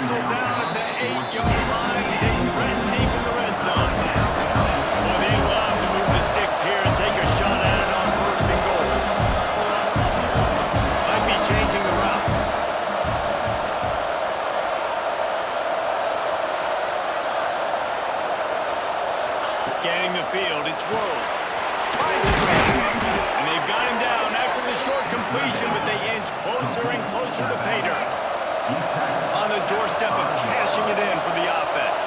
whistle down at the 8-yard line as they threaten deep in the red zone. Well, they love to move the sticks here and take a shot at it on first and goal. Might be changing the route. Scanning the field, it's Rose. And they've got him down after the short completion, but they inch closer and closer to pay dirt. On the doorstep of cashing it in for the offense.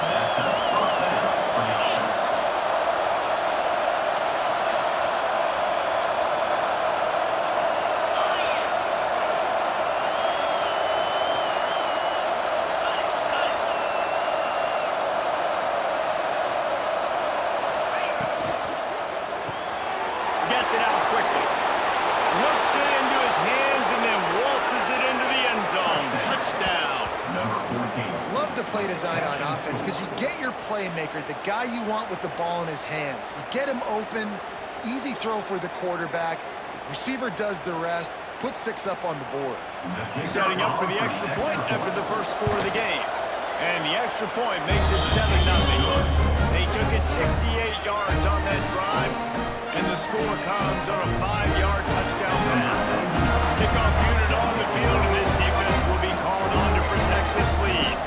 Gets it out quickly. Looks it into his hands and then waltzes it into the end zone. Touchdown. Love the play design on offense because you get your playmaker, the guy you want with the ball in his hands. You get him open, easy throw for the quarterback. Receiver does the rest, put 6 up on the board. Setting up for the extra point after the first score of the game. And the extra point makes it 7-0. They took it 68 yards on that drive, and the score comes on a 5-yard touchdown pass. Kickoff unit on the field, and this defense will be called on to protect this lead.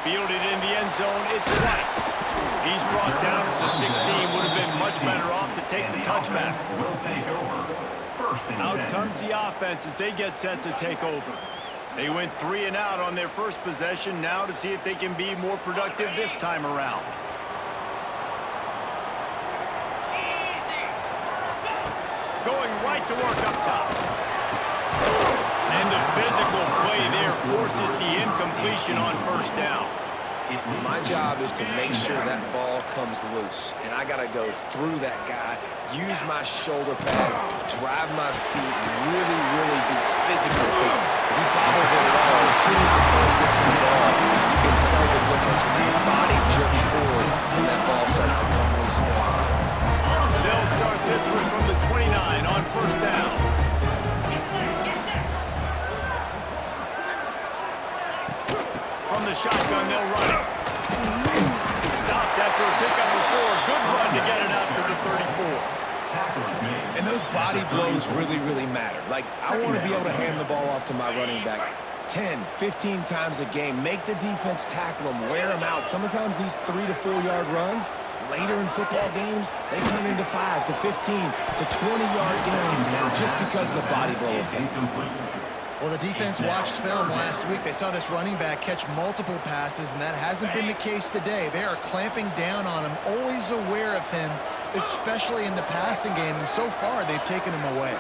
Fielded in the end zone, it's White. He's brought down at the 16, would have been much better off to take the touchback. Out comes the offense as they get set to take over. They went 3 and out on their first possession, now to see if they can be more productive this time around. Going right to work up top. And the physical play there forces the incompletion on first down. My job is to make sure that ball comes loose, and I got to go through that guy, use my shoulder pad, drive my feet, and really be physical, because if he bobbles it at all, as soon as his hand gets to the ball, you can tell the difference when your body jerks forward and that ball starts to come loose and pop. They'll start this one from the 29 on first down. From the shotgun, they'll run it. Stopped after a pickup of 4. Good run to get it out to the 34. And those body blows really matter. Like, I want to be able to hand the ball off to my running back 10, 15 times a game. Make the defense tackle them, wear them out. Sometimes these 3 to 4 yard runs, later in football games, they turn into 5 to 15 to 20-yard games just because of the body blow effect. Well, the defense watched film last week. They saw this running back catch multiple passes, and that hasn't been the case today. They are clamping down on him, always aware of him, especially in the passing game, and so far they've taken him away.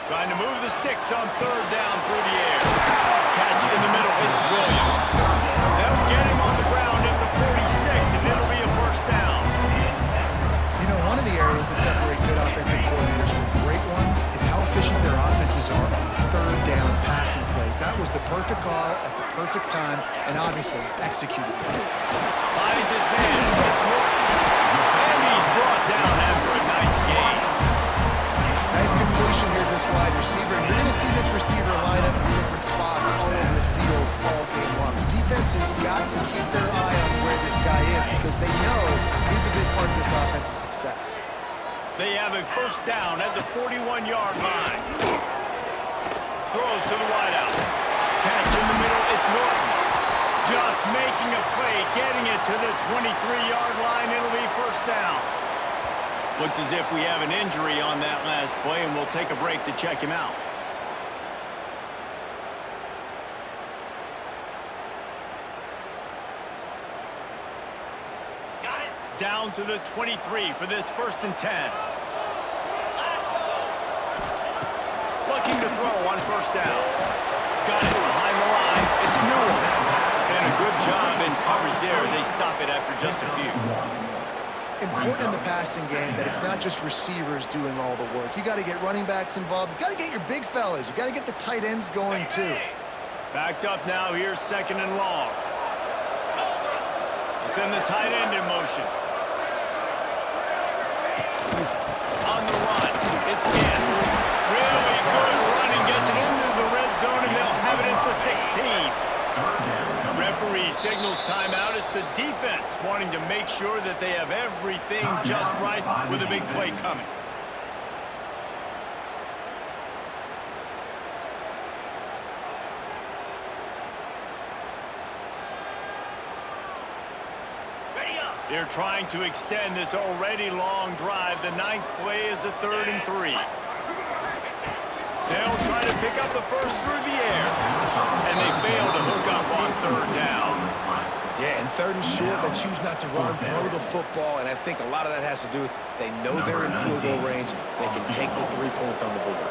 Trying to move the sticks on third down through the air. Catch in the middle, it's Williams. They'll get him on the ground at the 46, and it'll be a first down. You know, one of the areas that separate good offensive coordinators from great ones is how efficient their offenses are on third down passing plays. That was the perfect call at the perfect time, and obviously executed. Finds his man, it's Morton. And he's brought down after a nice gain. Nice completion here, this wide receiver. And you're going to see this receiver line up in different spots all over the field all game long. The defense has got to keep their eye on where this guy is because they know he's a big part of this offense's success. They have a first down at the 41-yard line. Throws to the wideout. Catch in the middle, it's Morton. Just making a play, getting it to the 23-yard line. It'll be first down. Looks as if we have an injury on that last play, and we'll take a break to check him out. Got it. Down to the 23 for this first and 10. Looking to throw on first down. Got it behind the line. It's Newell. And a good job in coverage there as they stop it after just a few. Important in the passing game that it's not just receivers doing all the work. You got to get running backs involved. You got to get your big fellas. You got to get the tight ends going too. Backed up now. Here's second and long. Send the tight end in motion. On the run. signals timeout. It's the defense wanting to make sure that they have everything just right with a big play coming. They're trying to extend this already long drive. The ninth play is a 3rd and 3. They'll try to pick up the first through the air, and they fail to hook up on 3rd down. Yeah, and 3rd and short, they choose not to run, throw the football, and I think a lot of that has to do with they know they're in field goal range. They can take the 3 points on the board.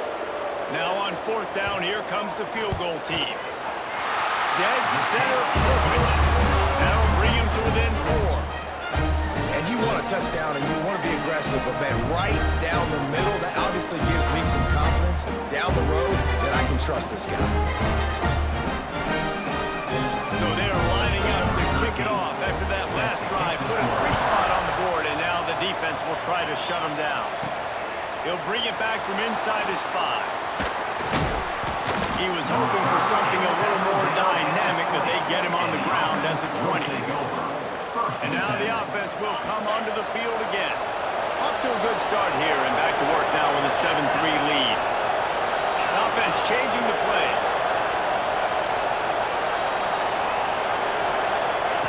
Now on 4th down, here comes the field goal team. Dead center perfect. That'll bring him to within 4. And you want a touchdown and you want to be aggressive, but man, right down the middle, that obviously gives me some confidence down the road that I can trust this guy. So they're lining up to kick it off after that last drive. Put a 3 spot on the board, and now the defense will try to shut them down. He'll bring it back from inside his 5. He was hoping for something a little more dynamic, but they get him on the ground at the 20. And now the offense will come onto the field again. Off to a good start here and back to work now with a 7-3 lead. Offense changing the play.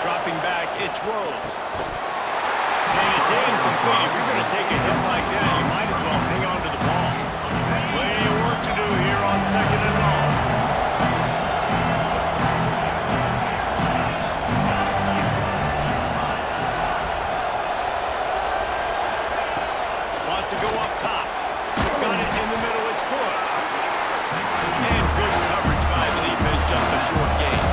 Dropping back, it's Rose. And it's incomplete. If you're going to take a hit like that, you might as well hang on to the ball. Plenty of work to do here on 2nd and long. To go up top. Got it in the middle, it's good. And good coverage by the defense, just a short gain.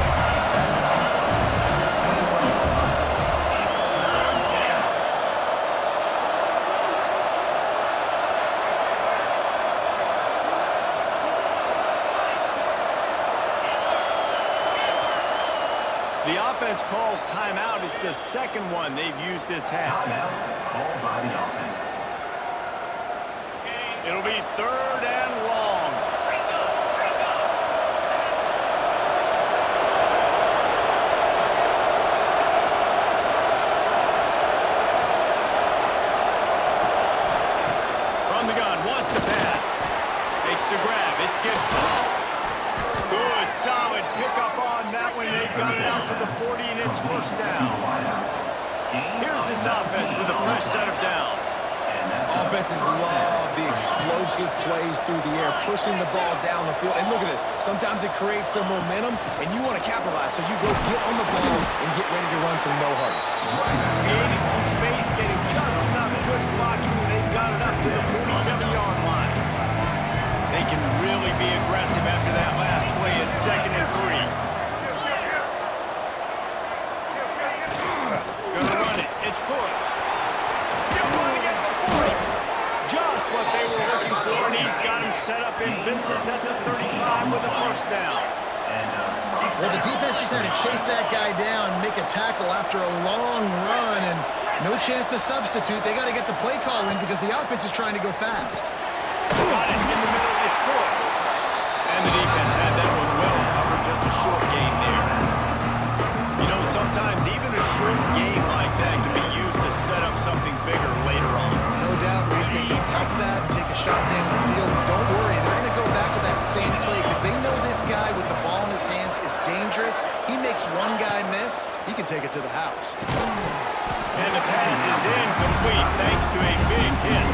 The offense calls timeout. It's the second one they've used this half. Called by the offense. It'll be 3rd and long. From the gun, wants to pass. Makes the grab, it's Gibson. Good, solid pickup on that one. They've got it out to the 40, and it's 1st down. Here's this offense with a fresh set of downs. Offenses love the explosive plays through the air, pushing the ball down the field. And look at this. Sometimes it creates some momentum, and you want to capitalize. So you go get on the ball and get ready to run some no hurry. Creating some space, getting just enough good blocking, and they've got it up to the 47-yard line. They can really be aggressive after that last play. It's 2nd and 3. Gonna run it. It's good. Still running at the 40. Just what they were looking for, and he's got him set up in business at the 35 with a 1st down. Well, the defense just had to chase that guy down, make a tackle after a long run, and no chance to substitute. They got to get the play call in because the offense is trying to go fast. Got it in the middle, it's good. And the defense had that one well covered, just a short gain there. You know, sometimes even a short game like that can be used to set up something bigger later on. No doubt, Reese, they can pump that and take a shot down the field. Don't worry, they're going to go back to that same play because they know this guy with the ball in his hands is dangerous. He makes one guy miss, he can take it to the house. And the pass is incomplete thanks to a big hit.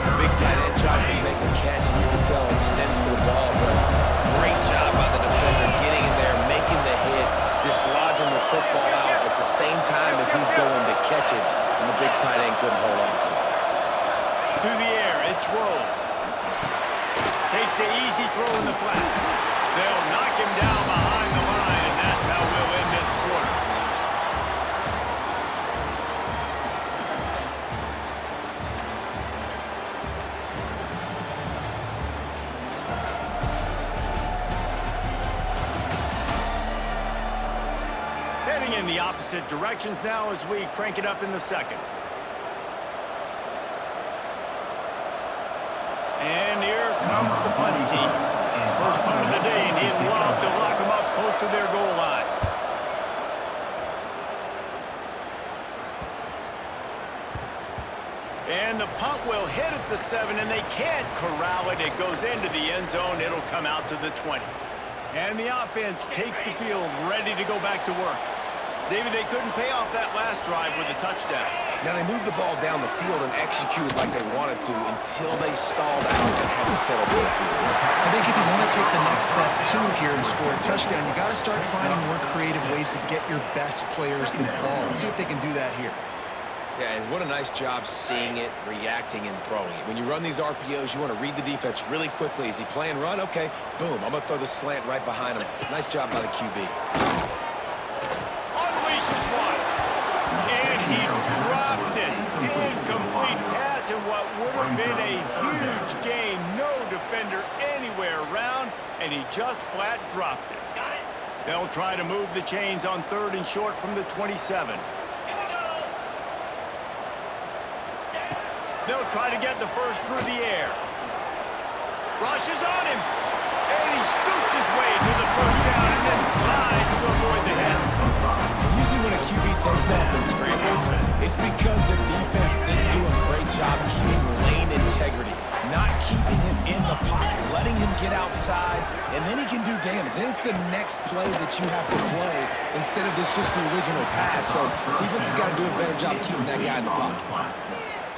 The big tight end tries to make a catch, and you can tell he extends for the ball, but great job by the defender getting in there, making the hit, dislodging the football out at the same time as he's going to catch it, and the big tight end couldn't hold on to it. To the air, it's Rose. Takes the easy throw in the flat. They'll knock him down behind the line, and that's how we'll end this quarter. Heading in the opposite directions now as we crank it up in the second. And here comes the punt team. First punt of the day, and he'd love to lock them up close to their goal line. And the punt will hit at the 7, and they can't corral it. It goes into the end zone. It'll come out to the 20. And the offense takes the field, ready to go back to work. David, they couldn't pay off that last drive with a touchdown. Now, they moved the ball down the field and executed like they wanted to until they stalled out and had to settle for the field. I think if you want to take the next step, too, here and score a touchdown, you got to start finding more creative ways to get your best players the ball. Let's see if they can do that here. Yeah, and what a nice job seeing it, reacting, and throwing it. When you run these RPOs, you want to read the defense really quickly. Is he playing run? Okay, boom, I'm going to throw the slant right behind him. Nice job by the QB. Unleashes one. And he dropped it. Incomplete pass, and what would have been a huge gain. No defender anywhere around, and he just flat dropped it. They'll try to move the chains on 3rd and short from the 27. They'll try to get the first through the air. Rushes on him. And he scoots his way to the first down and then slides to avoid the hit. Usually when a QB takes off and scrambles, it's because the defense didn't do a great job keeping lane integrity, not keeping him in the pocket, letting him get outside, and then he can do damage. And it's the next play that you have to play instead of just the original pass. So defense has got to do a better job keeping that guy in the pocket.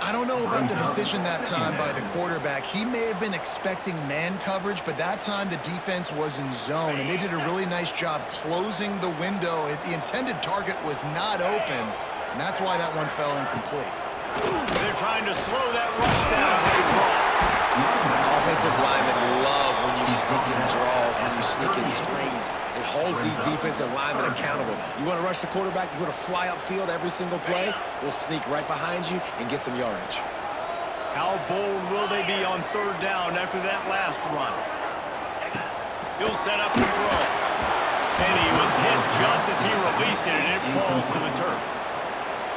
I don't know about the decision that time by the quarterback. He may have been expecting man coverage, but that time the defense was in zone, and they did a really nice job closing the window. The intended target was not open, and that's why that one fell incomplete. They're trying to slow that rush down. Offensive linemen love when you sneak in draws, when you sneak in screens. It holds these defensive linemen accountable. You want to rush the quarterback, you want to fly upfield every single play, we'll sneak right behind you and get some yardage. How bold will they be on 3rd down after that last run? He'll set up the throw. And he was hit just as he released it, and it falls to the turf.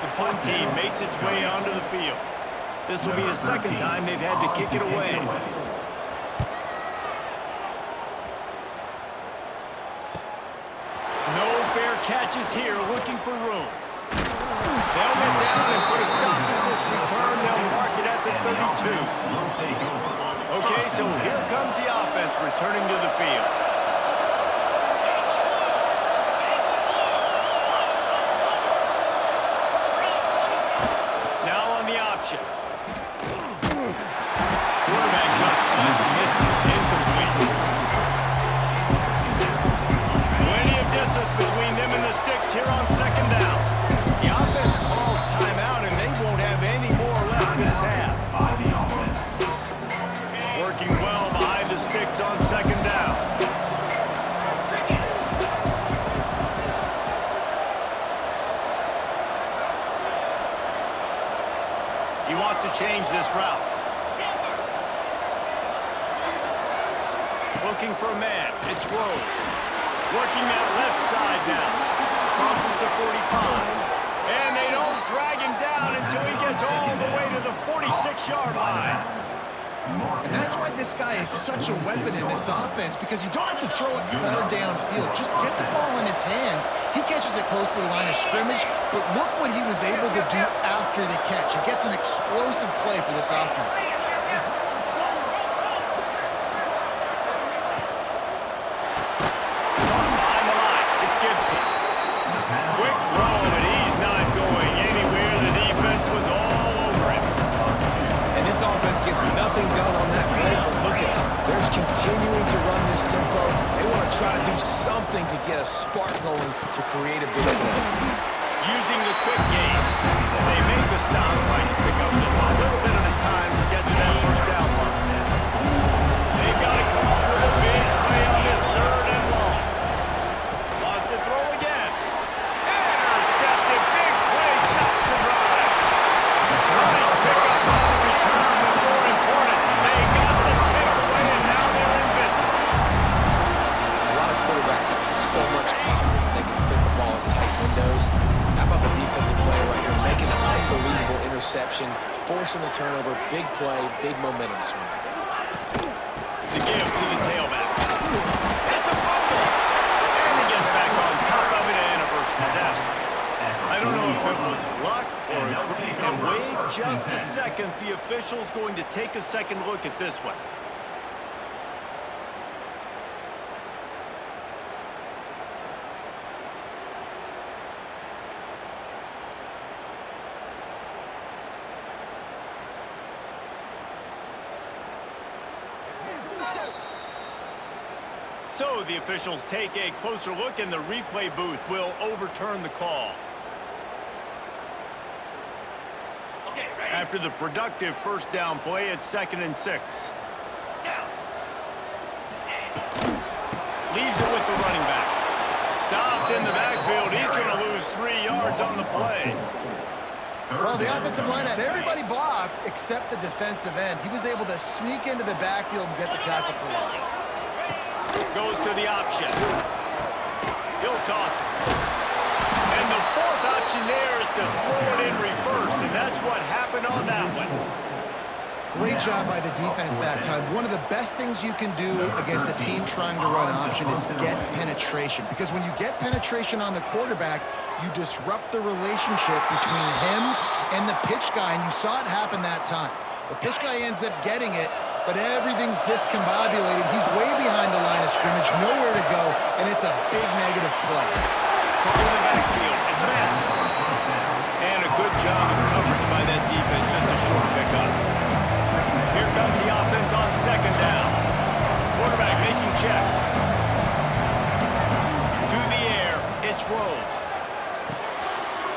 The punt team makes its way onto the field. This will be the 2nd time they've had to kick it away. No fair catches here, looking for room. They'll get down and put a stop to this return. They'll mark it at the 32. Okay, so here comes the offense returning to the field. Now on the option. Quarterback just missed it. Incomplete. Plenty of distance between them and the sticks here on 2nd down. The offense calls timeout, and they won't have any more left this half. Working well behind the sticks on 2nd down. He wants to change this route. Looking for a man. It's Rose. Working that left side now. Crosses the 45. And they don't drag him down until he gets all the way to the 46-yard line. And that's why this guy is such a weapon in this offense, because you don't have to throw it far downfield. Just get the ball in his hands. He catches it close to the line of scrimmage, but look what he was able to do after the catch. He gets an explosive play for this offense. Nothing done on that play, but look at them. They're continuing to run this tempo. They want to try to do something to get a spark going to create a big play. Using the quick game, they make the stop, trying to pick up just a little bit at a time to get to that first down mark. They've got to come up with a big play on this 3rd and long. Lost to throw again. Intercepted. Big play. Stops the drive. Nice pickup on the return, but more important, they got the takeaway, and now they're in business. A lot of quarterbacks have so much confidence that they can fit the ball in tight windows. How about the defensive play right here, making an unbelievable interception, forcing the turnover, big play, big momentum swing. The give to the tailback. It's a fumble. And he gets back on top of it, and a first disaster. I don't know if it was was luck or... And wait just a second. The official's going to take a second look at this one. So the officials take a closer look, and the replay booth will overturn the call. After the productive first down play, it's 2nd and 6. Leaves it with the running back. Stopped in the backfield. He's going to lose 3 yards on the play. Well, the offensive line had everybody blocked except the defensive end. He was able to sneak into the backfield and get the tackle for loss. Goes to the option. He'll toss it. And the 4th option there is to throw it in reverse, and that's what happened on that one. Great job by the defense that time. One of the best things you can do against a team trying to run option is get penetration. Because when you get penetration on the quarterback, you disrupt the relationship between him and the pitch guy, and you saw it happen that time. The pitch guy ends up getting it, but everything's discombobulated. He's way behind the line of scrimmage, nowhere to go, and it's a big negative play. Call in the backfield. It's massive. And a good job of coverage by that defense, just a short pickup. Here comes the offense on 2nd down. Quarterback making checks. To the air, it's Rose.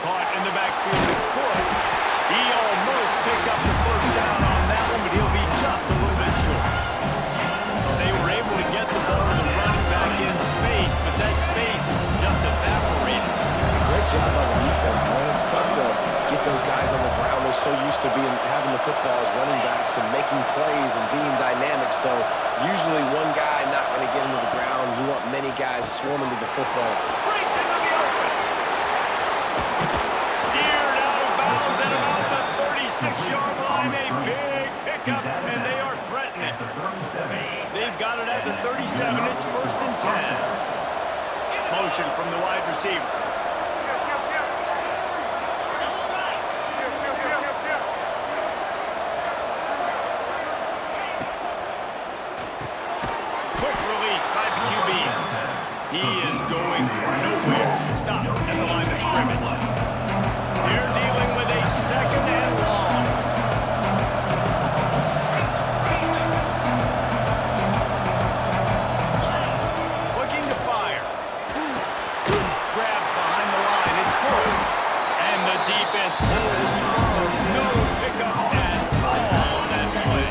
Caught in the backfield, it's Hood. He almost picked up the first down on that one, but he'll be just a little bit short. They were able to get the ball to the running back in space, but that space just evaporated. Great job by the defense, man. It's tough to get those guys on the ground. They're so used to having the football as running backs and making plays and being dynamic. So usually one guy not going to get into the ground. You want many guys swarming to the football. Breaks into the open. Steered out of bounds at about the 36-yard line. A big pickup, and they are threatening. They've got it at the 37. It's 1st and 10. Motion from the wide receiver. Quick release by the QB. He is going nowhere. Stop at the line of scrimmage. They're dealing with a 2nd and long. Looking to fire. Grabbed behind the line. It's Hood. And the defense holds firm. No pickup at all on that play.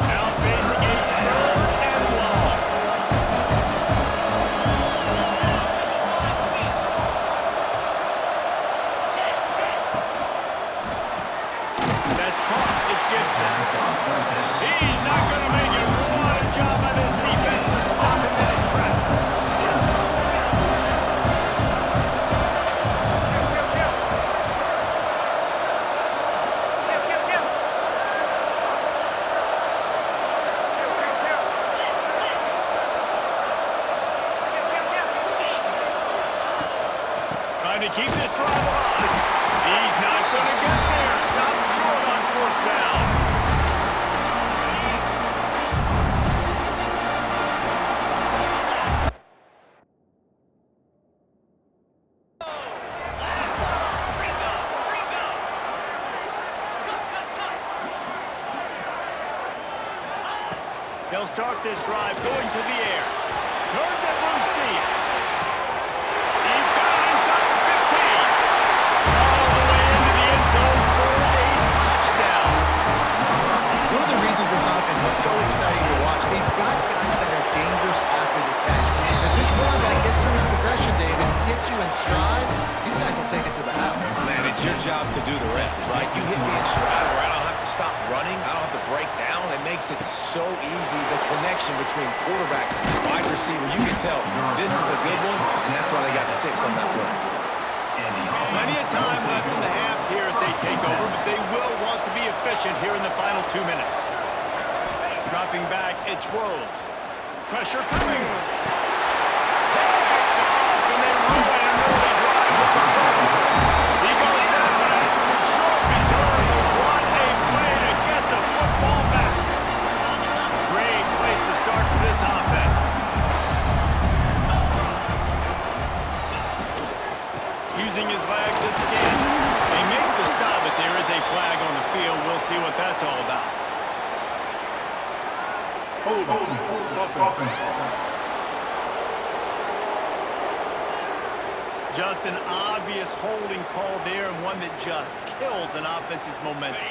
Now facing a 3rd and long. That's caught. It's Gibson. He's not going to make it. What a job by this defense to stop him in his tracks. Trying to keep this drive alive. He's not going to get there. Stop short on 4th down. They'll start this drive going to the air. Turns at loose speed. He's got it inside the 15. All the way into the end zone for a touchdown. One of the reasons this offense is so exciting to watch, they've got guys that are dangerous after the catch. If this quarterback gets through his progression, David, hits you in stride, these guys will take it to the house. Man, it's your job to do the rest, right? You hit me in stride where I don't have to stop running. I don't have to break down. It makes it so easy. The connection between quarterback and wide receiver, you can tell this is a good one, and that's why they got 6 on that play. Plenty of time left in the half here as they take over, but they will want to be efficient here in the final 2 minutes. Dropping back, it's Rose. Pressure coming. Picked off, and they ruin an early drive with the turnover. He That's an obvious holding call there, and one that just kills an offense's momentum.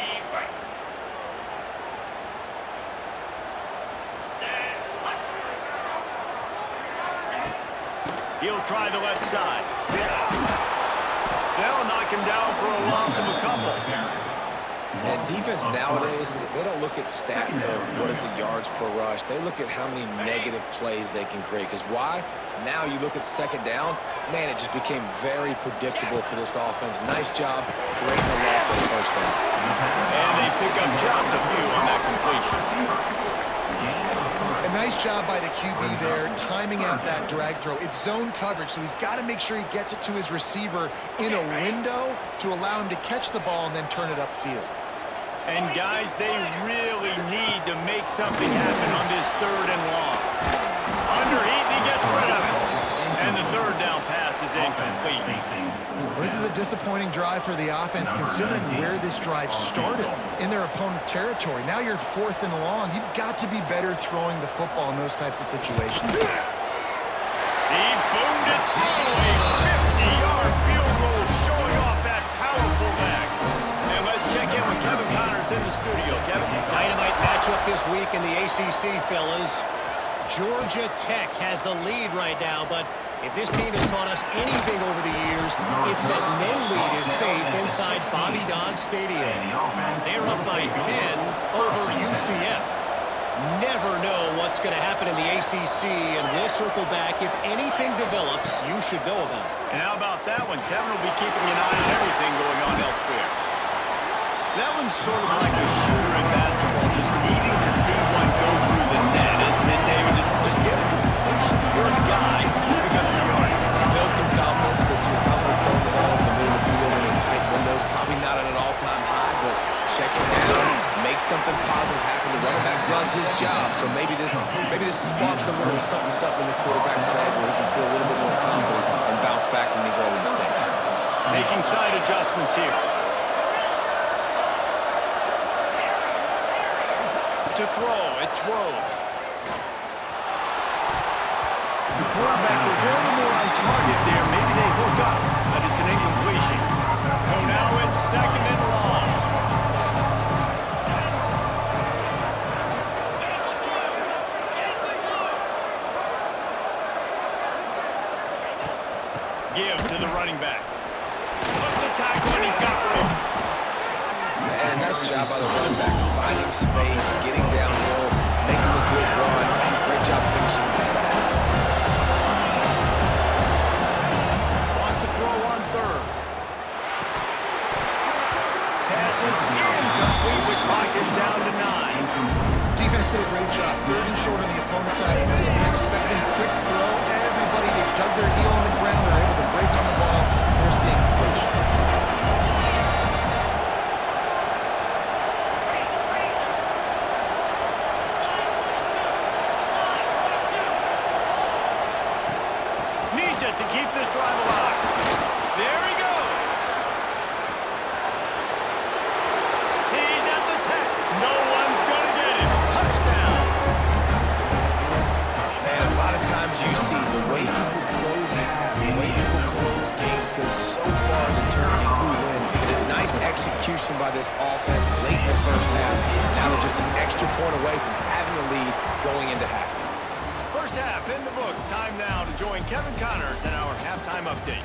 He'll try the left side. They'll knock him down for a loss of a couple. And defense nowadays, they don't look at stats of what is the yards per rush. They look at how many negative plays they can create. Because why? Now you look at second down, man, it just became very predictable for this offense. Nice job creating a loss on the first down. And they pick up just a few on that completion. A nice job by the QB there, timing out that drag throw. It's zone coverage, so he's got to make sure he gets it to his receiver in a window to allow him to catch the ball and then turn it upfield. And guys, they really need to make something happen on this 3rd and long. Underheat, and he gets rid of it. And the 3rd down pass is incomplete. Well, this is a disappointing drive for the offense, considering where this drive started, in their opponent territory. Now you're 4th and long. You've got to be better throwing the football in those types of situations. He boomed it through a 50-yard field goal, showing off that powerful leg. And let's check in with Kevin Connors in the studio. Kevin? Dynamite matchup this week in the ACC, fellas. Georgia Tech has the lead right now, but if this team has taught us anything over the years, it's that no lead is safe inside Bobby Dodd Stadium. They're up by 10 over UCF. Never know what's going to happen in the ACC, and we'll circle back. If anything develops, you should know about it. And how about that one? Kevin will be keeping an eye on everything going on elsewhere. That one's sort of like a shooter in basketball, just needing to see one go through the net, isn't it, David? Just get a completion to your guy, pick up some yard. Build some confidence, because your confidence throwing the ball in the middle of the field and in tight windows, probably not at an all-time high, but check it down, make something positive happen. The running back does his job, so maybe this sparks a little something in the quarterback's head where he can feel a little bit more confident and bounce back from these early mistakes. Making side adjustments here. To throw, it's Rose. The quarterback's a little more on target there. Maybe they hook up, but it's an incompletion. So now it's 2nd and long. Give to the running back. Slips a tackle and he's got room. And nice job by the running back, finding space, getting downhill, making a good run. Great job finishing with his pads. Wants to throw on 3rd. Passes incomplete. The clock is down to 9. Defense did a great job. 3rd and short on the opponent's side of the field. They're expecting quick throw. Everybody, they dug their heel on the ground. They're able to break on the ball, force the incompletion. Needs it to keep this drive alive. There he goes. He's at the 10. No one's going to get him. Touchdown. Man, a lot of times you see the way people close halves, the way people close games goes so far in determining who wins. Nice execution by this offense late in the first half. Now they're just an extra point away from having the lead going into halftime. First half in the books. Time now to join Kevin Connors in our halftime update.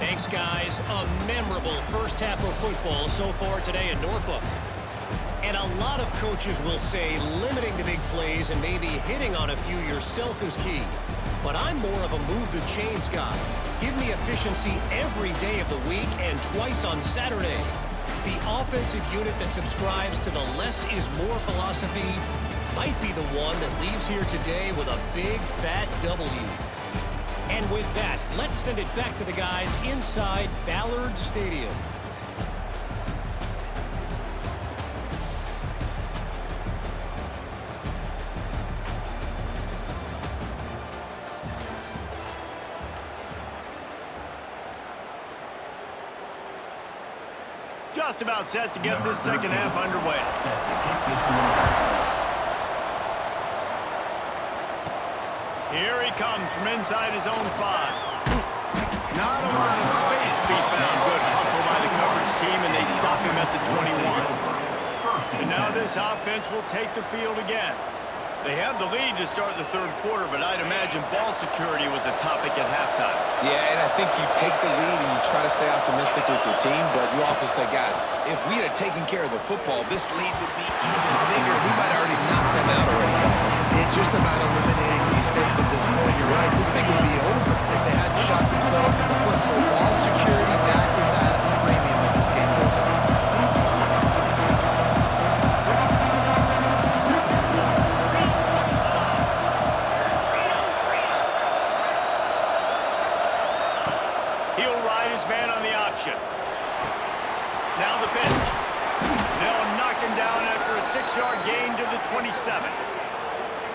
Thanks, guys. A memorable first half of football so far today in Norfolk. And a lot of coaches will say limiting the big plays and maybe hitting on a few yourself is key. But I'm more of a move the chains guy. Give me efficiency every day of the week and twice on Saturday. The offensive unit that subscribes to the less is more philosophy might be the one that leaves here today with a big fat W. And with that, let's send it back to the guys inside Ballard Stadium. Just about set to get this second half underway. Here he comes from inside his own 5. Not a lot of space. at the 21. And now this offense will take the field again. They have the lead to start the third quarter, but I'd imagine ball security was a topic at halftime. Yeah, and I think you take the lead and you try to stay optimistic with your team, but you also say, guys, if we had taken care of the football, this lead would be even bigger. We might have already knocked them out already. It's just about eliminating the mistakes at this point. You're right. This thing would be over if they hadn't shot themselves in the foot. So ball security, that is at a premium as this game goes on. He'll ride his man on the option. Now the pitch. They'll knock him down after a 6-yard gain to the 27.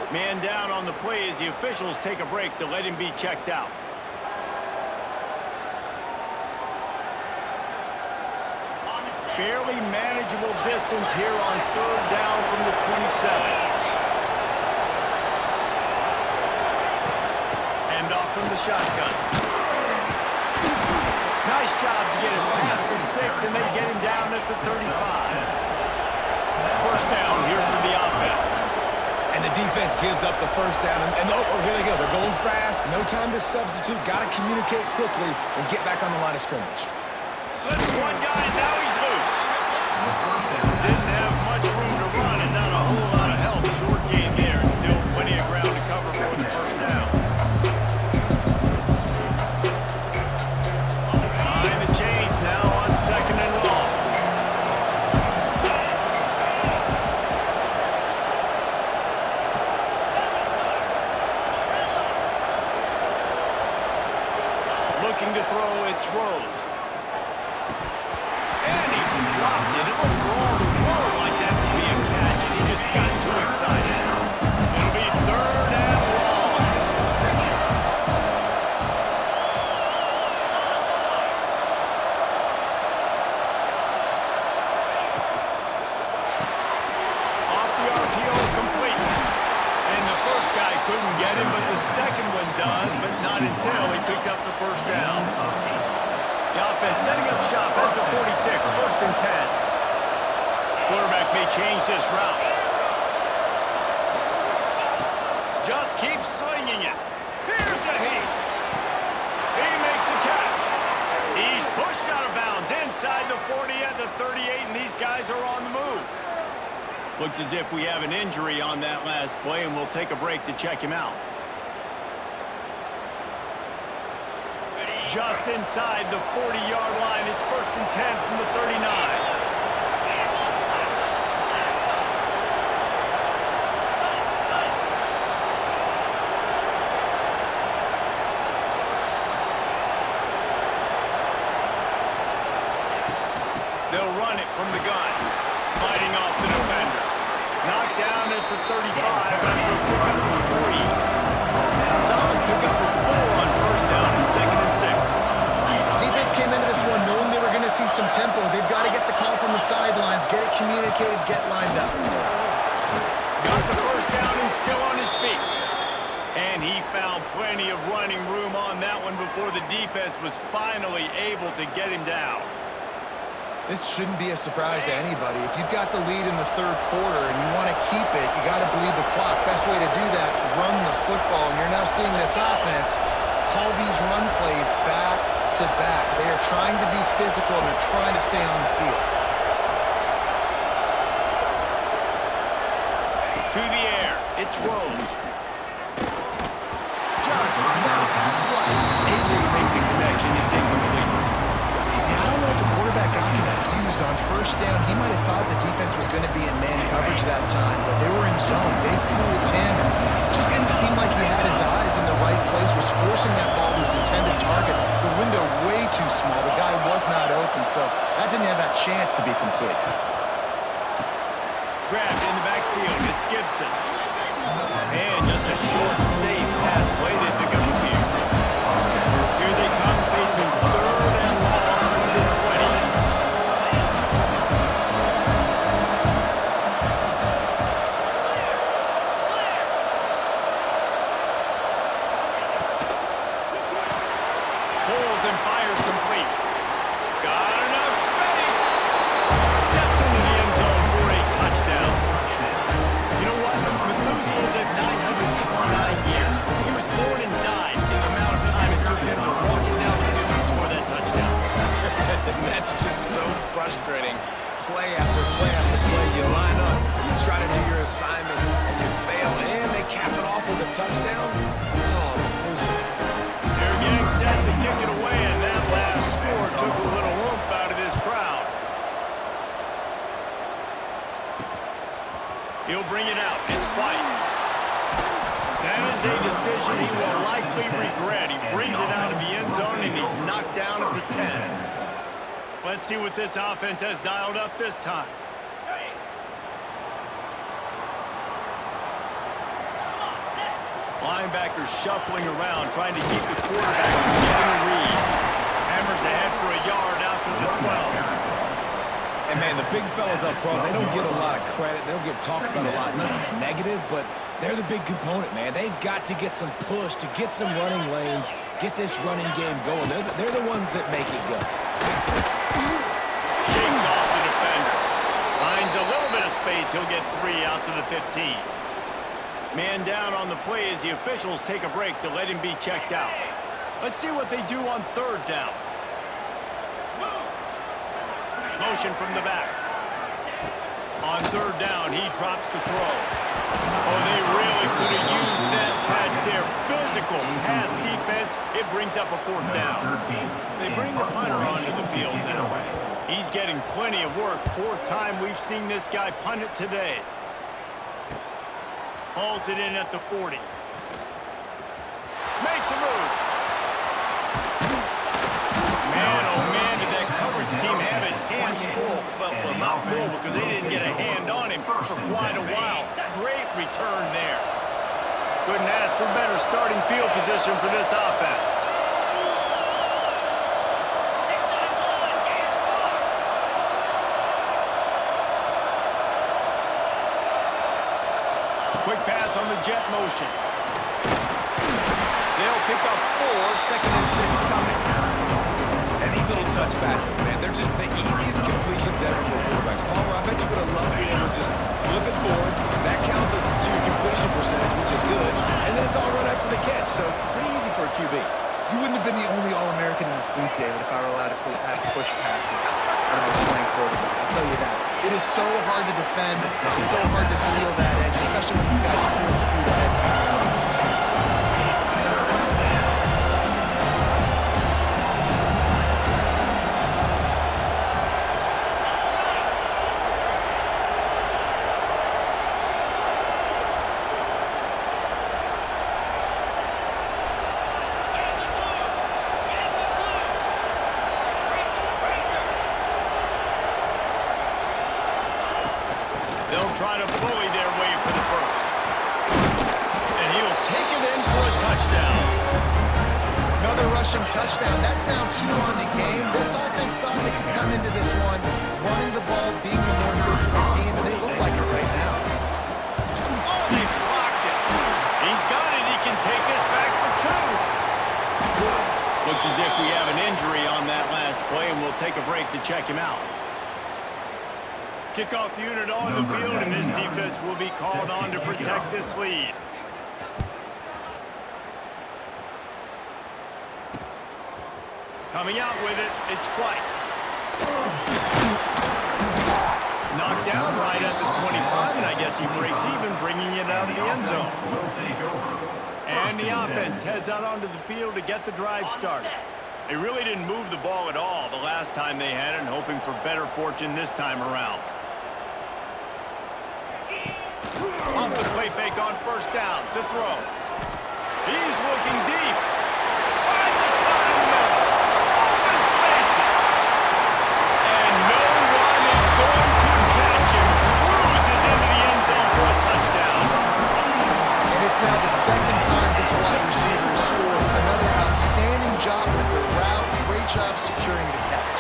Man down on the play as the officials take a break to let him be checked out. Fairly manageable distance here on third down from the 27. Hand off from the shotgun. Nice job to get it past the sticks, and they get him down at the 35. First down here for the offense. And the defense gives up the first down. And oh, here they go. They're going fast. No time to substitute. Got to communicate quickly and get back on the line of scrimmage. Slips one guy, and now he's loose. Didn't have much room to run and not a whole lot of help. Short game there, and still plenty of ground to cover for the first down. Behind the chains now on second and long. Looking to throw, it's Rose. And he dropped it. It looked for all the world like that to be a catch, and he just got too excited. It'll be third and long. Off the RPO, complete. And the first guy couldn't get him, but the second one does, but not until he picks up the first down. The offense setting up shop at the 46, first and 10. Quarterback may change this route. Just keeps slinging it. Here's the heat. He makes a catch. He's pushed out of bounds inside the 40 at the 38, and these guys are on the move. Looks as if we have an injury on that last play, and we'll take a break to check him out. Just inside the 40-yard line. It's first and 10 from the 39. They'll run it from the gun. Fighting off the defender. Knocked down at the 35 after a pickup of 3. Solid pickup of 4 on first down and second and 6. Defense came into this one knowing they were going to see some tempo. They've got to get the call from the sidelines, get it communicated, get lined up. Got the first down and still on his feet. And he found plenty of running room on that one before the defense was finally able to get him down. This shouldn't be a surprise to anybody. If you've got the lead in the third quarter and you want to keep it, you got to bleed the clock. Best way to do that, run the football. And you're now seeing this offense call these run plays back to back. They are trying to be physical and they're trying to stay on the field. To the air, it's Rose. Just not quite able to make the connection. It's incomplete. I don't know if the quarterback got confused on first down. He might have thought the defense was going to be in man coverage that time, but they were in zone. They fooled him and just didn't seem like he had his eyes in the right place, was forcing that ball to his intended target. The window way too small. The guy was not open, so that didn't have that chance to be complete. Grabbed in the backfield. It's Gibson. And just a short, safe pass play they pick up the field. Here they come facing third and long from the 20. Pulls and fires complete. Got enough space. frustrating. Play after play after play, you line up, you try to do your assignment, and you fail, and they cap it off with a touchdown. Oh, they're getting set to kick it away, and that last score took a little oomph out of this crowd. He'll bring it out. It's White. That is a decision he will likely regret. He brings it out of the end zone, and he's knocked down at the 10. Let's see what this offense has dialed up this time. Linebackers shuffling around, trying to keep the quarterback from getting a read. Hammers ahead for a yard out to the 12. And, man, the big fellas up front, they don't get a lot of credit. They don't get talked about a lot unless it's negative, but they're the big component, man. They've got to get some push, to get some running lanes, get this running game going. They're the ones that make it go. Shakes off the defender. Finds a little bit of space. He'll get 3 out to the 15. Man down on the play as the officials take a break to let him be checked out. Let's see what they do on 3rd down. Motion from the back. On 3rd down, he drops to throw. Oh, they really could have used that catch there. Physical pass defense. It brings up a 4th down. They bring the punter onto the field now. He's getting plenty of work. 4th time we've seen this guy punt it today. Hauls it in at the 40. Makes a move. Man, oh man, did that coverage team have its hands full. Well, not full because they didn't get a hand on him for quite a while. Great return there. Couldn't ask for better starting field position for this offense. Quick pass on the jet motion. They'll pick up 4, 2nd and 6 coming. And these little touch passes, man, they're just the easiest completions ever for quarterbacks. Palmer, I bet you would have loved being able to just flip it forward. That counts as to your completion percentage, which is good. And then it's all run after the catch, so pretty easy for a QB. You wouldn't have been the only All-American in this booth, David, if I were allowed to have push passes when I was playing quarterback. I'll tell you that. It is so hard to defend. It's so hard to seal that edge, especially when these guys full speed ahead. They'll try to bully their way for the 1st. And he'll take it in for a touchdown. Another rushing touchdown. That's now 2 on the game. This offense thought they could come into this one running the ball, being the more physical team, and they look like it right now. Oh, they blocked it. He's got it. He can take this back for 2. Looks as if we have an injury on that last play, and we'll take a break to check him out. Kickoff unit on the field, and this defense will be called on to protect this lead. Coming out with it, it's White. Knocked down right at the 25, and I guess he breaks even, bringing it out of the end zone. And the offense heads out onto the field to get the drive started. They really didn't move the ball at all the last time they had it, and hoping for better fortune this time around. Off the play fake on 1st down to throw. He's looking deep. Finds a spot in the middle. Open spaces. And no one is going to catch him. Cruises into the end zone for a touchdown. And it's now the 2nd time this wide receiver has scored. Another outstanding job with the route. Great job securing the catch.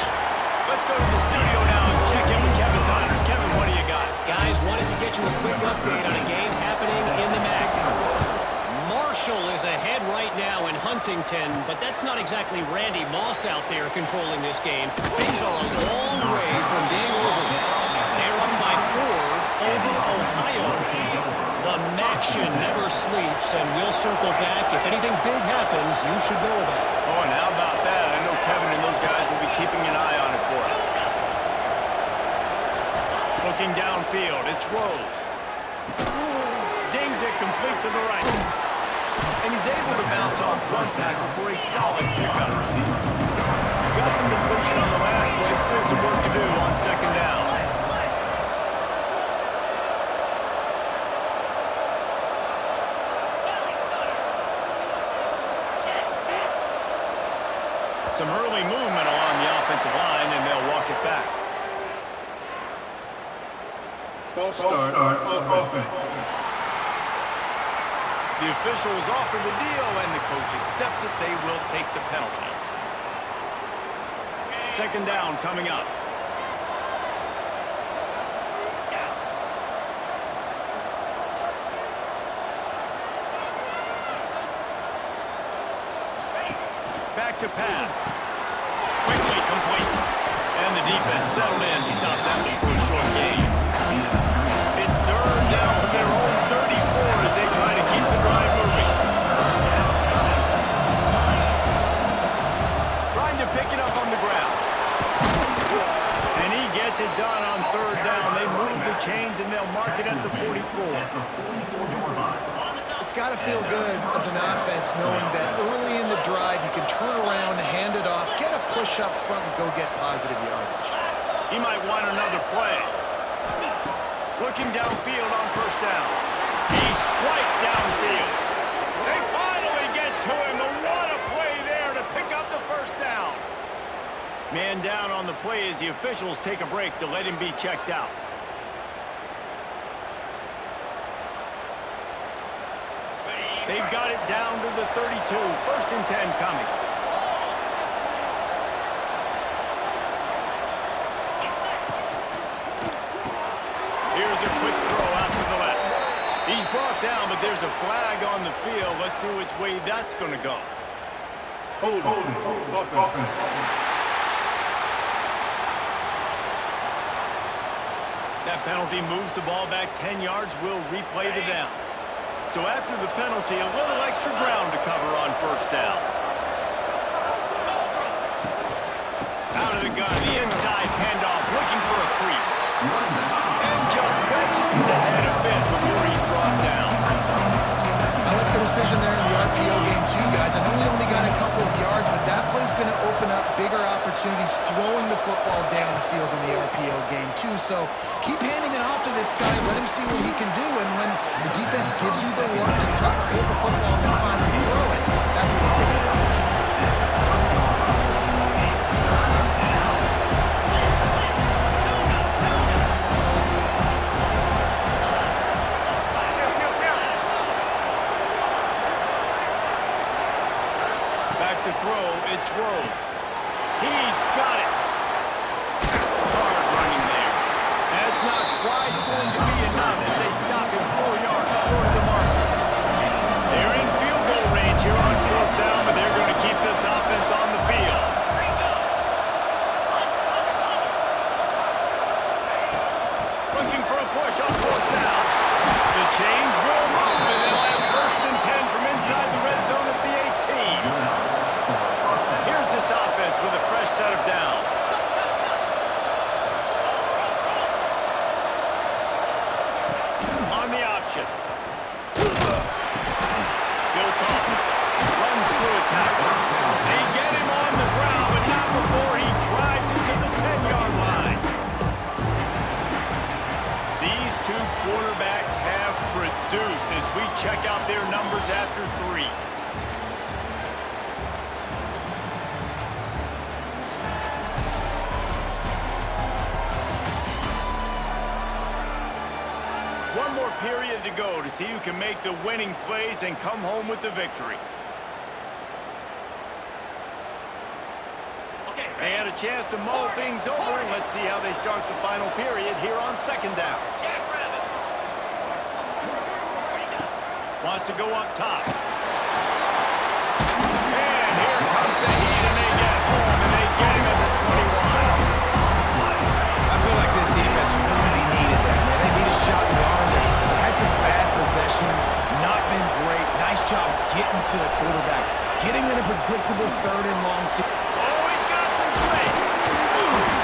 Let's go to the studio now and check in with Kevin Connors. Kevin, what do you got? Guys, wanted to get you a quick update on a game happening in the MAC. Marshall is ahead right now in Huntington, but that's not exactly Randy Moss out there controlling this game. Things are a long way from being over. They're up by 4 over Ohio. The MACtion never sleeps, and we'll circle back. If anything big happens, you should know about it. Oh, and how about that? I know Kevin and those guys will be keeping an eye on it for us. Looking downfield, it's Rose. Zings it complete to the right. And he's able to bounce off one tackle for a solid pickup. Got the completion on the last play, still some work to do on second down. Some early movement along the offensive line, and they'll walk it back. False start on offense. The official is offered the deal, and the coach accepts it. They will take the penalty. Second down coming up. Back to pass. Quickly complete. And the defense settled in to stop that before a short gain. It's third down from their own 34 as they try to keep the drive moving. Trying to pick it up on the ground. And he gets it done on third down. They move the chains and they'll mark it at the 44. It's got to feel good as an offense knowing that early in the drive you can turn around, hand it off, get a push up front, and go get positive yardage. He might want another play. Looking downfield on first down. He strikes downfield. They finally get to him. But what a play there to pick up the first down. Man down on the play as the officials take a break to let him be checked out. They've got it down to the 32. First and 10 coming. Here's a quick throw out to the left. He's brought down, but there's a flag on the field. Let's see which way that's going to go. Hold offense. That penalty moves the ball back 10 yards. We'll replay the down. So after the penalty, a little extra ground to cover on first down. Out of the gun, the inside handoff, looking for a crease. And just wedges it ahead a bit before he's brought down. I like the decision there in the RPO game too, guys. I know he only got a couple of yards, but that play's going to open up bigger opportunities throwing the football down the field in the RPO game too. So keep handing it off to this guy, let him see what he can do, and when the defense gives you the look to hold the football and then finally throw it, that's what you take advantage. It's Rose. He's got it. Hard running there. That's not quite going to be enough as they stop him 4 yards short of the mark. They're in field goal range here on fourth down, but they're going to keep this offense on the field. Looking for a push on fourth down. The change will move, and they'll have first and 10 from inside the red zone at the 18. Here's this offense with a fresh set of downs. On the option. He'll toss it. Runs through a tackle. They get him on the ground, but not before he drives it to the 10-yard line. These two quarterbacks have produced as we check out their numbers after 3. One more period to go to see who can make the winning plays and come home with the victory. They had a chance to mull things over, and let's see how they start the final period here on second down. Wants to go up top. And here comes the heat, and they get home, and they get him at the 21. I feel like this defense really needed that, man. They need a shot in the arm. They had some bad possessions, not been great. Nice job getting to the quarterback, getting in a predictable third and long season. Oh, he's got some space.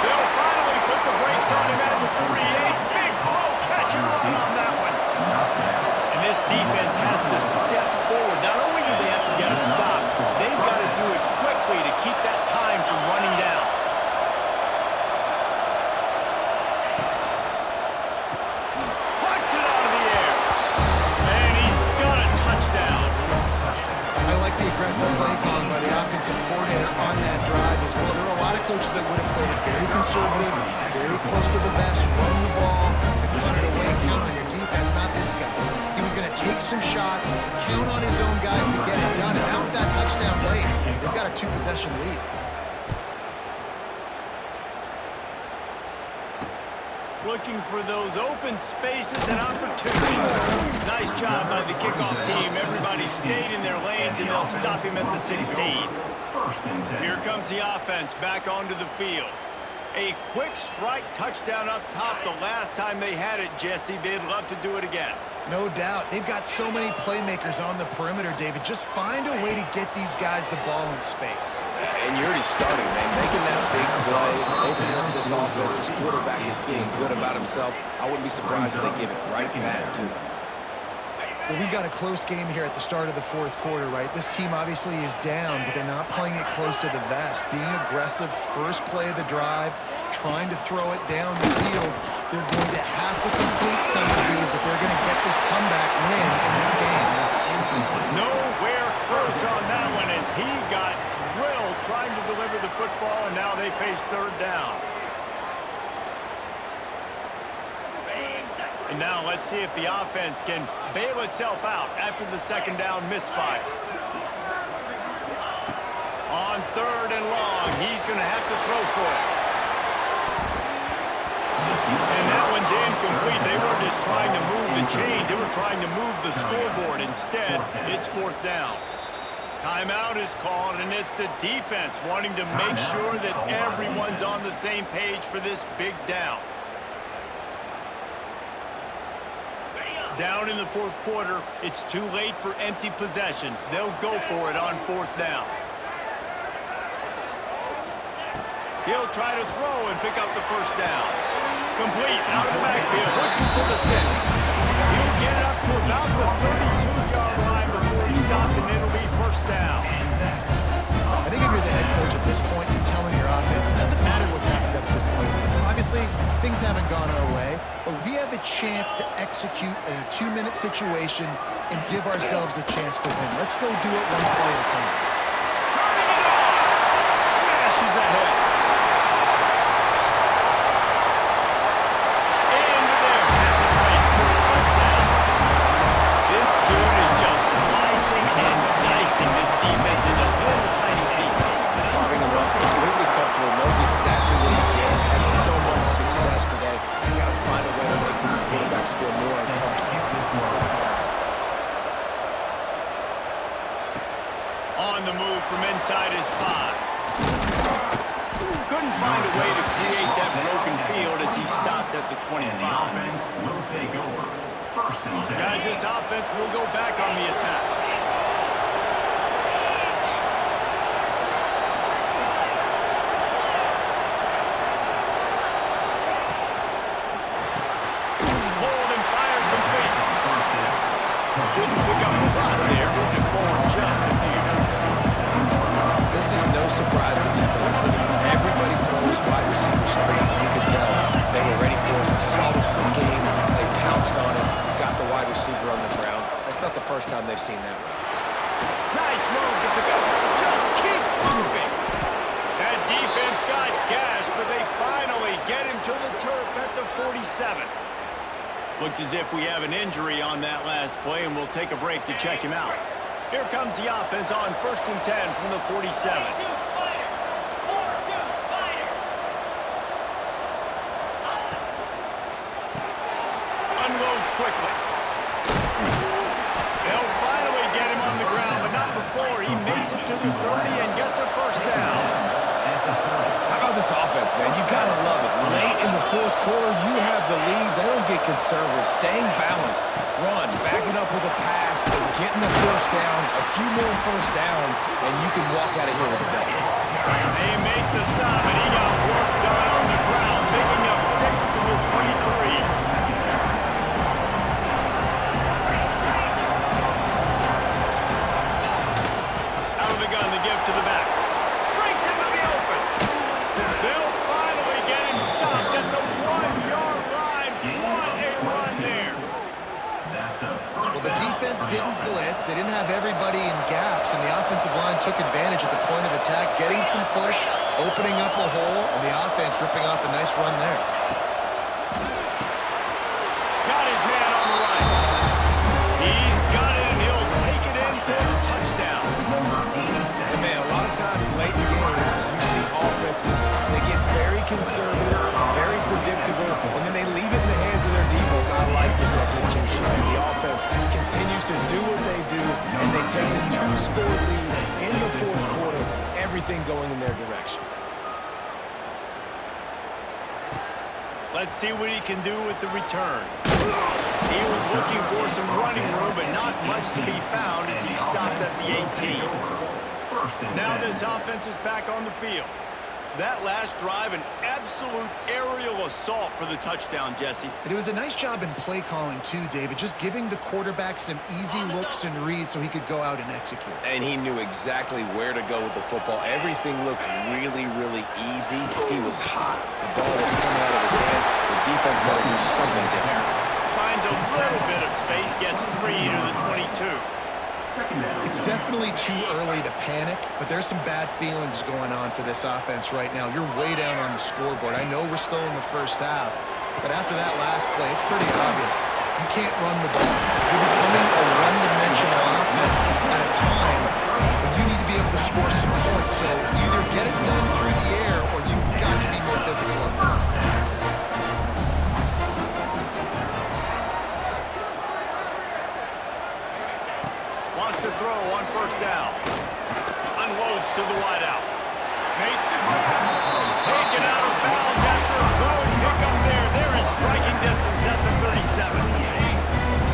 They'll finally put the brakes on him at the 3-8. Big aggressive play calling by the offensive coordinator on that drive as well. There were a lot of coaches that would have played it very conservative, very close to the vest, run the ball, and run it away, count on your defense, not this guy. He was going to take some shots, count on his own guys to get it done, and now with that touchdown late, they've got a 2-possession lead. Looking for those open spaces and opportunities. Nice job by the kickoff team. Everybody stayed in their lanes, and they'll stop him at the 16. Here comes the offense back onto the field. A quick strike touchdown up top the last time they had it, Jesse. They'd love to do it again. No doubt. They've got so many playmakers on the perimeter, David. Just find a way to get these guys the ball in space. And you're already starting, man. Making that big play, opening up this offense. This quarterback is feeling good about himself. I wouldn't be surprised if they give it right back to him. Well, we've got a close game here at the start of the fourth quarter, right? This team obviously is down, but they're not playing it close to the vest. Being aggressive, first play of the drive, trying to throw it down the field. They're going to have to complete some of these if they're going to get this comeback win in this game. Nowhere close on that one as he got drilled trying to deliver the football, and now they face third down. And now let's see if the offense can bail itself out after the second down misfire. On third and long, he's going to have to throw for it. And that one's incomplete. They weren't just trying to move the chains. They were trying to move the scoreboard. Instead, it's fourth down. Timeout is called, and it's the defense wanting to make sure that everyone's on the same page for this big down. Down in the fourth quarter, it's too late for empty possessions. They'll go for it on fourth down. He'll try to throw and pick up the first down. Complete, out of the backfield, looking for the sticks. He'll get it up to about the 32-yard line before he stopped, and it'll be first down. I think if you're the head coach at this point, you're telling your offense, it doesn't matter what's happened up to this point. Obviously, things haven't gone our way, but we have a chance to execute in a 2-minute situation and give ourselves a chance to win. Let's go do it one play at a time. Turning it on! Smashes ahead. Into there at the place for a touchdown. This dude is just slicing and dicing this defense into little tiny pieces. Carving him up, completely comfortable, knows exactly what he's getting. Had so much success today. You got to find a way to make these quarterbacks feel more uncomfortable. On the move from inside his 5. Couldn't find a way to create that broken field as he stopped at the 25. Offense will take over. First and 10. Guys, this offense will go back on the attack. Hold and fired complete. Didn't pick up a lot there, moving forward just a few. This is no surprise to defenses anymore. Everybody throws wide receiver screens. You can tell they were ready for it. They saw the quick game. They pounced on it, got the wide receiver on the ground. That's not the first time they've seen that one. Nice move to pick up. Just keeps moving. That defense got gashed, but they finally get him to the turf at the 47. Looks as if we have an injury on that last play, and we'll take a break to check him out. Here comes the offense on first and 10 from the 47. Unloads quickly. They'll finally get him on the ground, but not before he makes it to the 30 and gets a first down. How about this offense, man? You got to love it. Late in the fourth quarter, you have the lead. They don't get conservative. Staying balanced. Run, back it up with a pass, getting the first down, a few more first downs, and you can walk out of here with a W. They make the stop, and he got work done on the ground, picking up 6 to the 23. Out of the gun to give to the back. Breaks into the open. They'll finally get him stopped at the 1-yard line. What a run there. Well, the defense didn't blitz. They didn't have everybody in gaps, and the offensive line took advantage at the point of attack, getting some push, opening up a hole, and the offense ripping off a nice run there. Got his man on the right. He's got it, and he'll take it in for the touchdown. And man, a lot of times late in games, you see offenses, they get very conservative, very predictable, and then they leave it in the hands of their defense. I like this execution. And the offense continues to do what they do, and they take the 2-score lead in the fourth quarter, everything going in their direction. Let's see what he can do with the return. He was looking for some running room, but not much to be found as he stopped at the 18. Now this offense is back on the field. That last drive, an absolute aerial assault for the touchdown, Jesse. And it was a nice job in play calling too, David, just giving the quarterback some easy looks and reads so he could go out and execute. And he knew exactly where to go with the football. Everything looked really, really easy. He was hot. The ball was coming out of his hands. The defense better do something different. Finds a little bit of space, gets 3 to the 22. It's definitely too early to panic, but there's some bad feelings going on for this offense right now. You're way down on the scoreboard. I know we're still in the first half, but after that last play, it's pretty obvious. You can't run the ball. You're becoming a one-dimensional offense at a time when you need to be able to score some points. So either get it done through the air or you've got to be more physical up front. Wants to throw on first down. Unloads to the wideout. Makes the grab. Taken out of bounds after a good pickup there. They're in striking distance at the 37.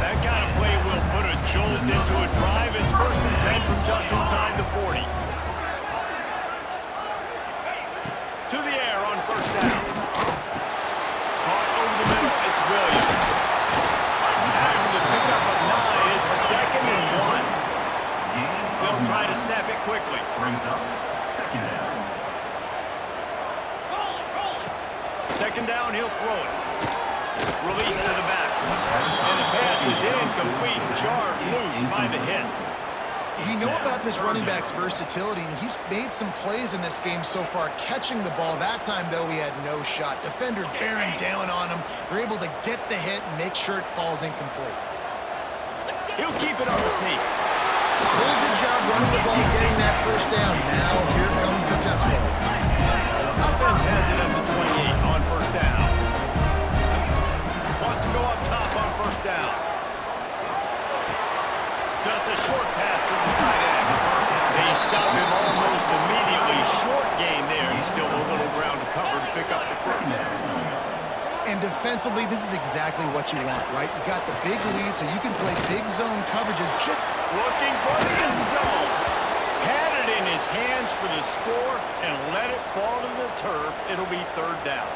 That kind of play will put a jolt into a drive. It's 1st and 10 from just inside the 40. To the air on first down. Caught over the middle. It's Williams. After the pickup of 9, it's 2nd and 1. They'll try to snap it quickly. Brings up second down. Second down, he'll throw it. Release to the back. And the pass is incomplete. Jarred loose by the hit. We know about this running back's versatility, and he's made some plays in this game so far, catching the ball. That time, though, he had no shot. Defender bearing down on him. They're able to get the hit and make sure it falls incomplete. He'll keep it on the sneak. Really good job running the ball, getting that first down. Now, here comes the tempo. Offense has it at the 28 on first down. Wants to go up top on first down. Just a short pass to the tight end. They stop him almost immediately. Short gain there, and still a little ground to cover to pick up the first. And defensively, this is exactly what you want, right? You got the big lead, so you can play big zone coverages. Looking for the end zone. Had it in his hands for the score and let it fall to the turf. It'll be 3rd down.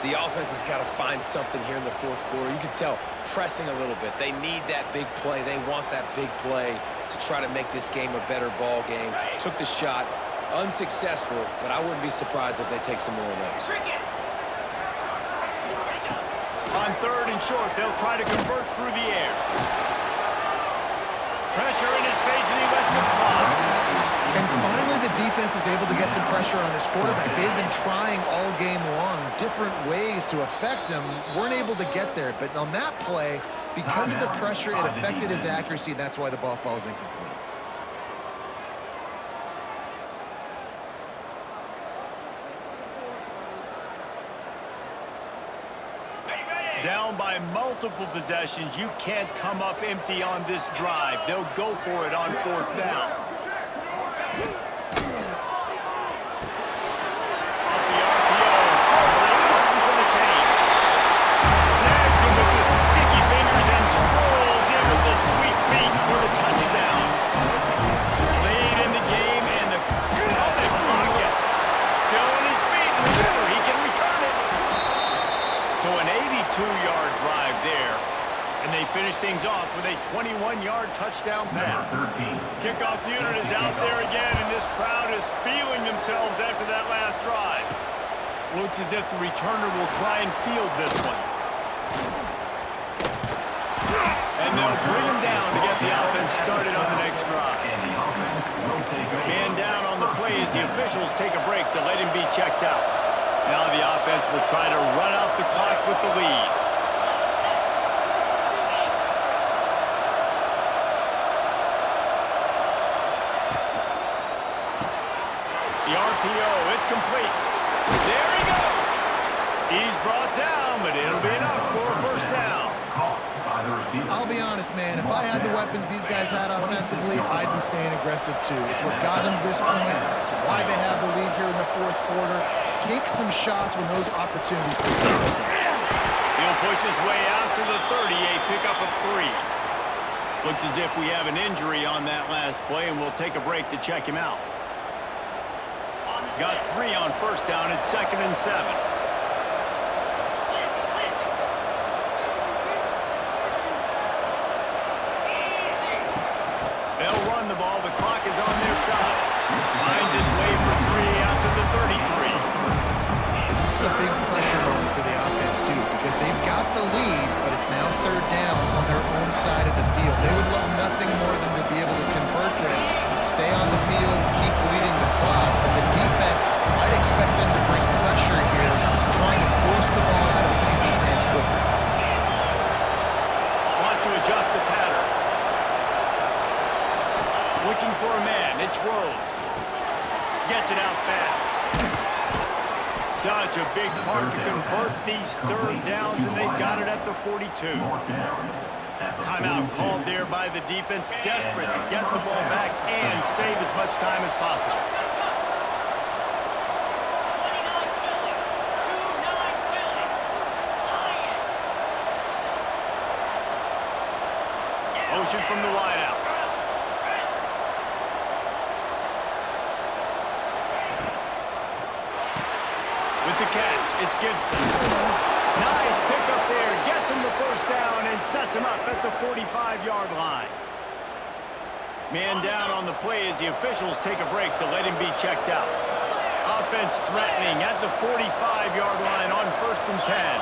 The offense has got to find something here in the fourth quarter. You can tell pressing a little bit. They need that big play. They want that big play to try to make this game a better ball game. Took the shot, unsuccessful, but I wouldn't be surprised if they take some more of those. On 3rd and short, they'll try to convert through the air. Pressure in his face, and he lets it fly. And finally, the defense is able to get some pressure on this quarterback. They've been trying all game long, different ways to affect him. Weren't able to get there, but on that play, because of the pressure, it affected his accuracy, and that's why the ball falls incomplete. Down by multiple possessions, you can't come up empty on this drive. They'll go for it on 4th down. Off the RPO, looking for the change. Snags him with the sticky fingers and strolls in with the sweet feet for the touchdown. Late in the game, and the they block it. Still on his feet. Remember, he can return it. So an 82-yard drive there, and they finish things off with a 21-yard touchdown pass. Kickoff unit is out there again, and this crowd is feeling themselves after that last drive. Looks as if the returner will try and field this one. And they'll bring him down to get the started on the next drive. And the offense will take over. Man down on the play as the officials take a break to let him be checked out. Now the offense will try to run out the clock with the lead. The RPO, it's complete. There he goes. He's brought down, but it'll be enough for a first down. Caught by the receiver. I'll be honest, man. If I had the weapons these guys had offensively, I'd be staying aggressive too. It's what got them to this point. It's why they have the lead here in the fourth quarter. Take some shots when those opportunities present themselves. He'll push his way out to the 30, a pickup of 3. Looks as if we have an injury on that last play, and we'll take a break to check him out. Got 3 on first down. It's 2nd and 7. They'll run the ball. The clock is on their side. Finds his way for 3 out to the 33. This is a big pressure moment for the offense too, because they've got the lead, but it's now 3rd down on their own side of the field. They would love nothing more than to be able to convert this, stay on the field, keep leading the clock. But the defense, I'd expect them to bring pressure here, trying to force the ball out of the QB's hands quickly. Wants to adjust the pattern. Looking for a man. It's Rose. Gets it out fast. Such a big part to convert these 3rd downs, and they've got it at the 42. Fourth down at the Timeout 42. called there by the defense, desperate to get the ball back and save as much time as possible. Motion from the wideout. With the catch, it's Gibson. Nice pickup there. Gets him the first down and sets him up at the 45-yard line. Man down on the play as the officials take a break to let him be checked out. Offense threatening at the 45-yard line on 1st and 10.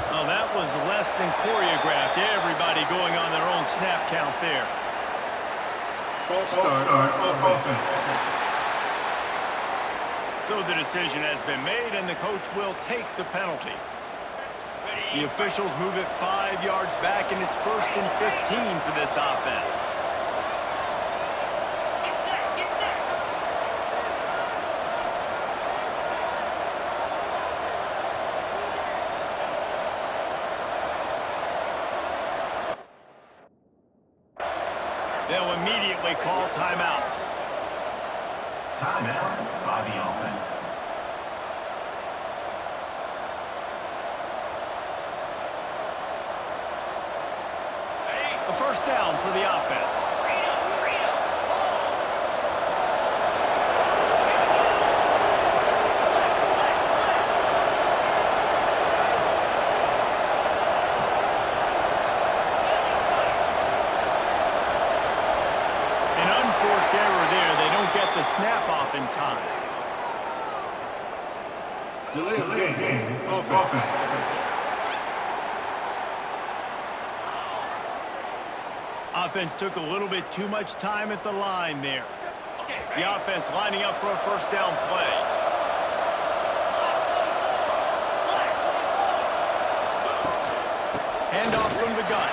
Well, that was less than choreographed. Everybody going on their own snap count there. False start off offense. So the decision has been made, and the coach will take the penalty. The officials move it 5 yards back, and it's 1st and 15 for this offense. They'll immediately call timeout. Timeout by the offense. A first down for the offense. Unforced error there. They don't get the snap off in time. Delay of game. Offense. Offense took a little bit too much time at the line there. The offense lining up for a first down play. Handoff from the gun.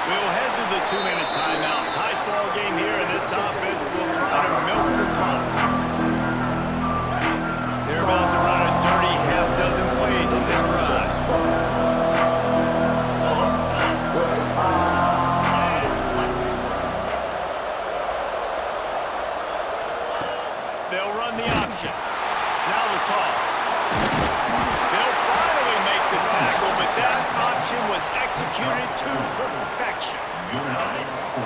We'll head to the 2-minute timeout. Tight ball game here, and this offense will try to milk the clock. They're about to run a dirty half-dozen plays in this drive. They'll run the option. Now the toss. They'll finally make the tackle, but that option was executed to perfection.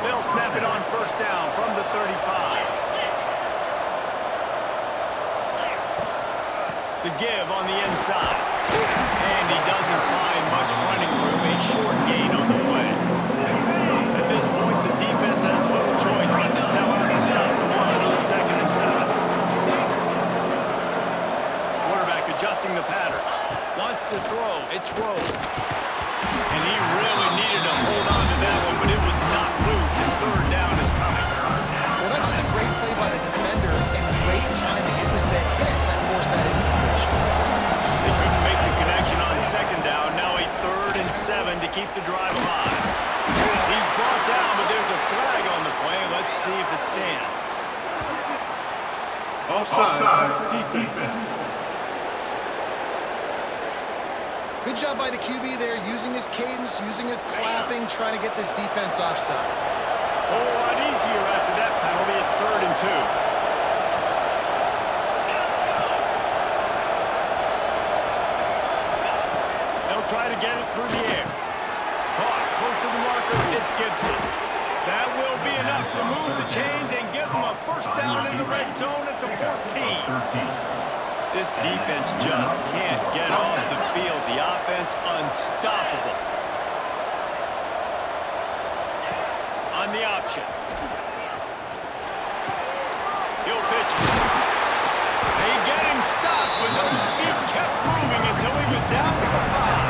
They'll snap it on first down from the 35. The give on the inside. And he doesn't find much running room. A short gain on the play. At this point, the defense has little choice but to sell out to stop the run on 2nd and 7. Offside. Defense. Good job by the QB there, using his cadence, using his clapping, trying to get this defense offside. A whole lot easier after that penalty. It's 3rd and 2. They'll try to get it through the air. Caught close to the marker. It's Gibson. That will be enough to move the chains and give them a first down in the red zone at the 14. This defense just can't get off the field. The offense unstoppable. On the option. He'll pitch it. They get him stopped, but those feet kept moving until he was down to the 5.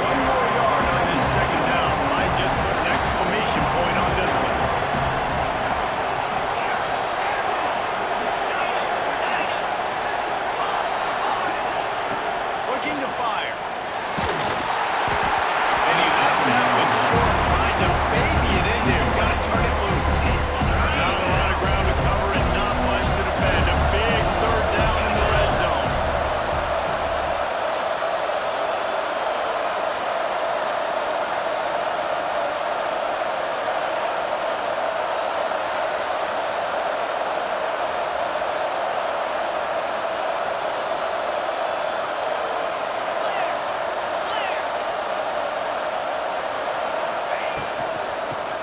1 more yard on this 2nd down. Might just put an exclamation point on this one. Looking to fire. And he left that one short, trying to baby it in there. He's got to turn it loose. Not a lot of ground to cover and not much to defend. A big 3rd down in the red zone.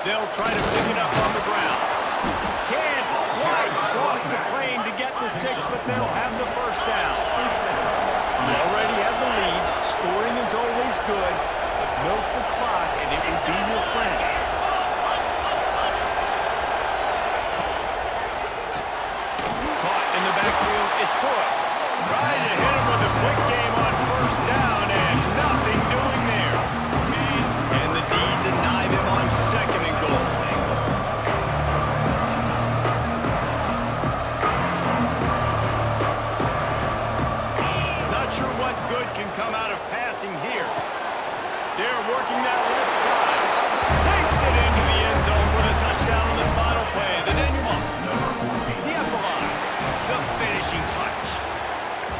They'll try to pick it up on the ground. Can't quite cross the plane to get the 6, but they'll have the first down. You already have the lead. Scoring is always good, but milk the clock and it will be your friend. Caught in the backfield. It's good. Trying to hit him with a quick game on 1st down and nothing doing there. And the D deny them on 2nd and goal. Not sure what good can come out of passing here. They're working that left side. Takes it into the end zone for the touchdown on the final play. The denouement. The epilogue. The finishing touch.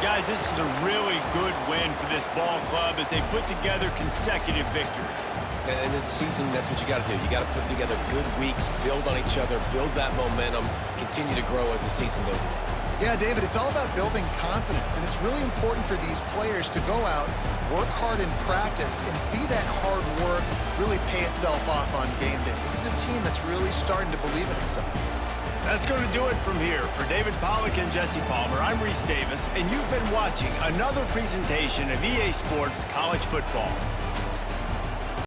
Guys, this is a really good win for this ball club as they put together consecutive victories. And this season, that's what you got to do. You got to put together good weeks, build on each other, build that momentum, continue to grow as the season goes on. Yeah, David, it's all about building confidence, and it's really important for these players to go out, work hard in practice, and see that hard work really pay itself off on game day. This is a team that's really starting to believe in itself. That's going to do it from here. For David Pollack and Jesse Palmer, I'm Reese Davis, and you've been watching another presentation of EA Sports College Football.